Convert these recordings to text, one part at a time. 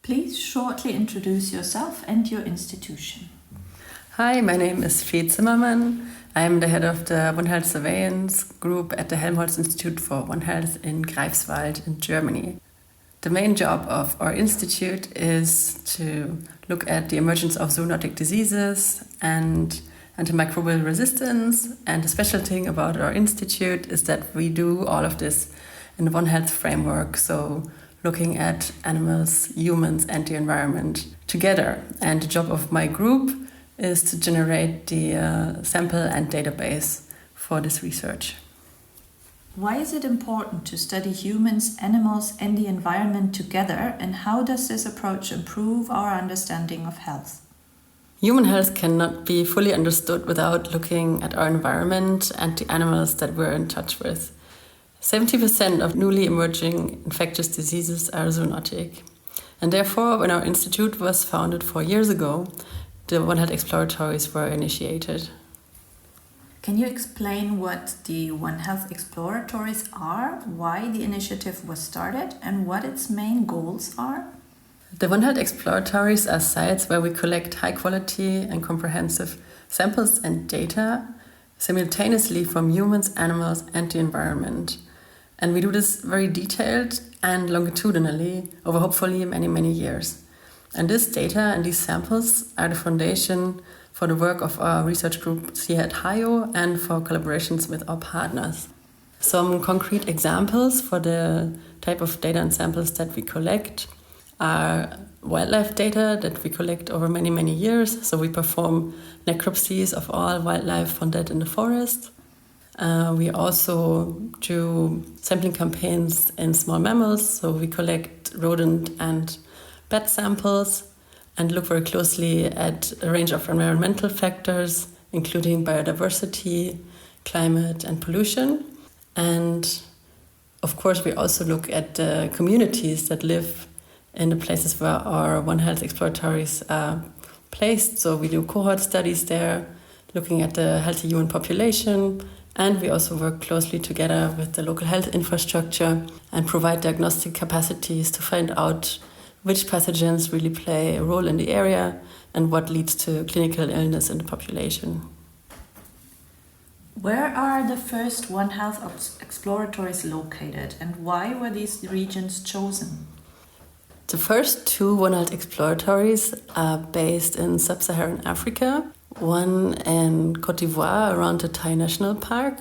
Please shortly introduce yourself and your institution. Hi, my name is Zimmermann. I'm the head of the One Health Surveillance Group at the Helmholtz Institute for One Health in Greifswald in Germany. The main job of our institute is to look at the emergence of zoonotic diseases and antimicrobial resistance. And the special thing about our institute is that we do all of this in the One Health framework. So looking at animals, humans, and the environment together. And the job of my group is to generate the sample and database for this research. Why is it important to study humans, animals, and the environment together, and how does this approach improve our understanding of health? Human health cannot be fully understood without looking at our environment and the animals that we're in touch with. 70% of newly emerging infectious diseases are zoonotic. And therefore, when our institute was founded 4 years ago, the One Health Exploratories were initiated. Can you explain what the One Health Exploratories are, why the initiative was started, and what its main goals are? The One Health Exploratories are sites where we collect high-quality and comprehensive samples and data simultaneously from humans, animals, and the environment. And we do this very detailed and longitudinally over hopefully many, many years. And this data and these samples are the foundation for the work of our research groups here at HIOH and for collaborations with our partners. Some concrete examples for the type of data and samples that we collect are wildlife data that we collect over many, many years. So we perform necropsies of all wildlife found dead in the forest. We also do sampling campaigns in small mammals. So we collect rodent and bat samples and look very closely at a range of environmental factors, including biodiversity, climate, and pollution. And of course, we also look at the communities that live in the places where our One Health Exploratories are placed. So we do cohort studies there, looking at the healthy human population. And we also work closely together with the local health infrastructure and provide diagnostic capacities to find out which pathogens really play a role in the area and what leads to clinical illness in the population. Where are the first One Health Exploratories located, and why were these regions chosen? The first two One Health Exploratories are based in sub-Saharan Africa, one in Cote d'Ivoire around the Thai National Park,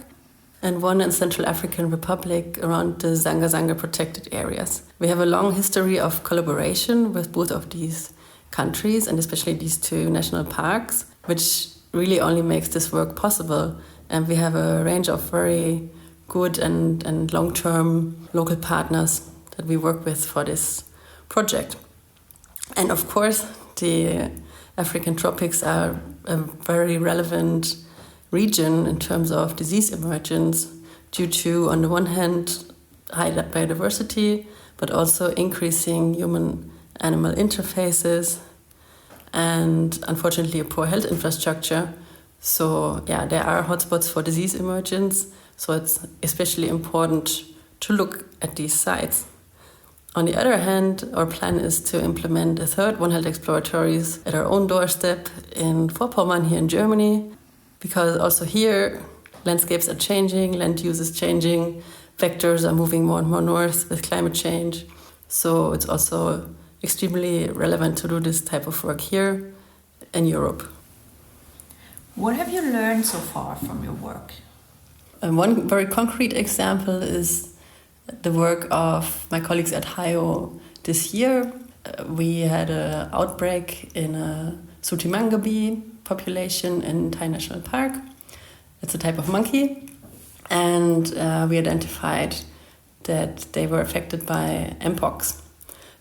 and one in Central African Republic around the Zanga-Zanga protected areas. We have a long history of collaboration with both of these countries, and especially these two national parks, which really only makes this work possible. And we have a range of very good and long-term local partners that we work with for this project. And of course, the African tropics are a very relevant region in terms of disease emergence due to, on the one hand, high biodiversity, but also increasing human-animal interfaces and, unfortunately, a poor health infrastructure. So, there are hotspots for disease emergence, so it's especially important to look at these sites. On the other hand, our plan is to implement a third One Health Exploratories at our own doorstep in Vorpommern here in Germany, because also here landscapes are changing, land use is changing, vectors are moving more and more north with climate change. So it's also extremely relevant to do this type of work here in Europe. What have you learned so far from your work? And one very concrete example is the work of my colleagues at HIOH this year. We had an outbreak in a Sutimangabi population in Thai National Park. It's a type of monkey. And we identified that they were affected by Mpox.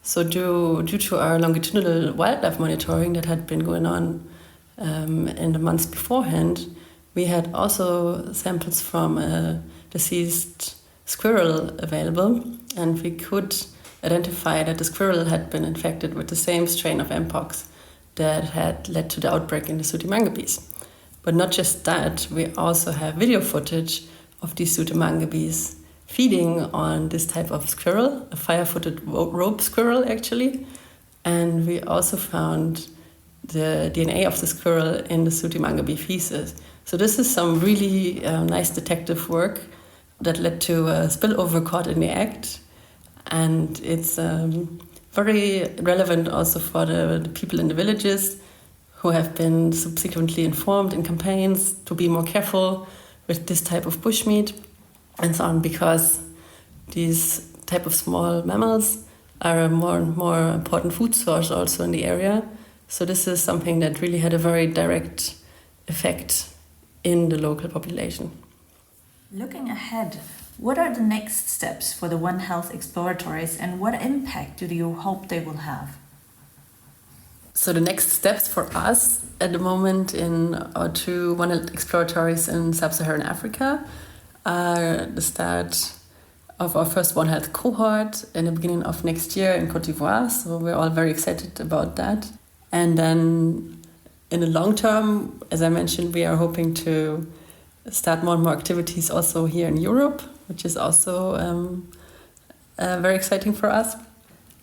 So due to our longitudinal wildlife monitoring that had been going on in the months beforehand, we had also samples from a deceased squirrel available, and we could identify that the squirrel had been infected with the same strain of Mpox that had led to the outbreak in the Sutimangabis. But not just that, we also have video footage of these Sutimangabis feeding on this type of squirrel, a fire-footed rope squirrel actually, And we also found the DNA of the squirrel in the Sooty-Mangabe feces. So this is some really nice detective work that led to a spillover caught in the act. And it's very relevant also for the people in the villages who have been subsequently informed in campaigns to be more careful with this type of bushmeat and so on, because these type of small mammals are a more and more important food source also in the area. So this is something that really had a very direct effect in the local population. Looking ahead, what are the next steps for the One Health Exploratories and what impact do you hope they will have? So the next steps for us at the moment in our 2 One Health Exploratories in Sub-Saharan Africa are the start of our first One Health cohort in the beginning of next year in Côte d'Ivoire. So we're all very excited about that. And then in the long term, as I mentioned, we are hoping to start more and more activities also here in Europe, which is also very exciting for us.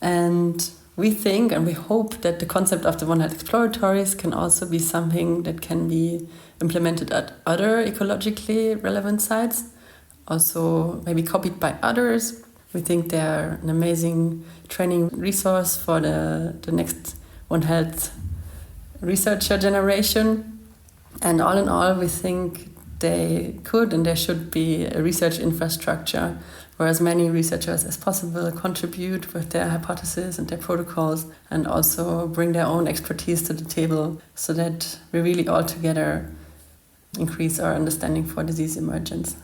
And we think and we hope that the concept of the One Health Exploratories can also be something that can be implemented at other ecologically relevant sites, also maybe copied by others. We think they're an amazing training resource for the next One Health researcher generation. And all in all, we think they could and there should be a research infrastructure where as many researchers as possible contribute with their hypotheses and their protocols and also bring their own expertise to the table so that we really all together increase our understanding for disease emergence.